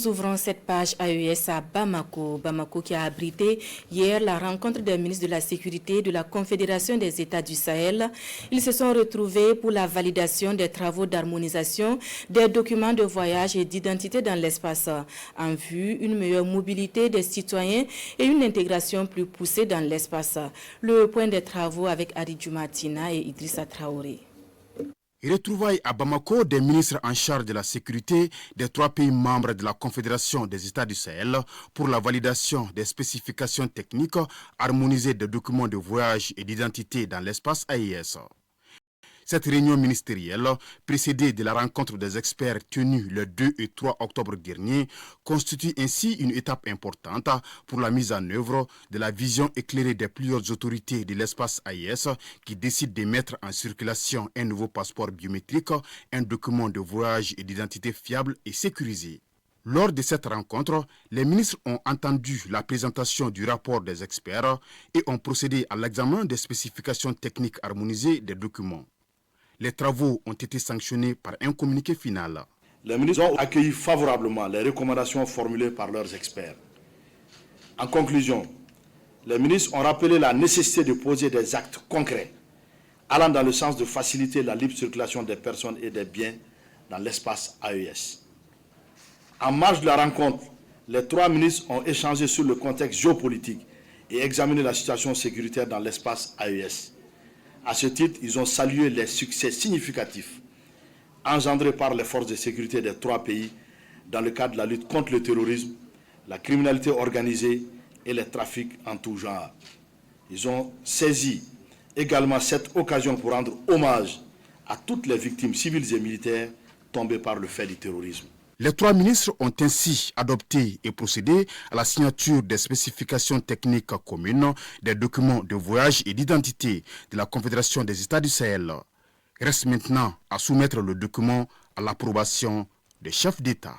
Nous ouvrons cette page AES à Bamako. Bamako qui a abrité hier la rencontre des ministres de la Sécurité de la Confédération des États du Sahel. Ils se sont retrouvés pour la validation des travaux d'harmonisation des documents de voyage et d'identité dans l'espace. En vue, une meilleure mobilité des citoyens et une intégration plus poussée dans l'espace. Le point des travaux avec Aridju Martina et Idrissa Traoré. Retrouvailles à Bamako des ministres en charge de la sécurité des 3 pays membres de la Confédération des États du Sahel pour la validation des spécifications techniques harmonisées des documents de voyage et d'identité dans l'espace AES. Cette réunion ministérielle, précédée de la rencontre des experts tenue le 2 et 3 octobre dernier, constitue ainsi une étape importante pour la mise en œuvre de la vision éclairée des plus hautes autorités de l'espace AES qui décident de mettre en circulation un nouveau passeport biométrique, un document de voyage et d'identité fiable et sécurisé. Lors de cette rencontre, les ministres ont entendu la présentation du rapport des experts et ont procédé à l'examen des spécifications techniques harmonisées des documents. Les travaux ont été sanctionnés par un communiqué final. Les ministres ont accueilli favorablement les recommandations formulées par leurs experts. En conclusion, les ministres ont rappelé la nécessité de poser des actes concrets allant dans le sens de faciliter la libre circulation des personnes et des biens dans l'espace AES. En marge de la rencontre, les 3 ministres ont échangé sur le contexte géopolitique et examiné la situation sécuritaire dans l'espace AES. À ce titre, ils ont salué les succès significatifs engendrés par les forces de sécurité des 3 pays dans le cadre de la lutte contre le terrorisme, la criminalité organisée et les trafics en tout genre. Ils ont saisi également cette occasion pour rendre hommage à toutes les victimes civiles et militaires tombées par le fait du terrorisme. Les 3 ministres ont ainsi adopté et procédé à la signature des spécifications techniques communes des documents de voyage et d'identité de la Confédération des États du Sahel. Reste maintenant à soumettre le document à l'approbation des chefs d'État.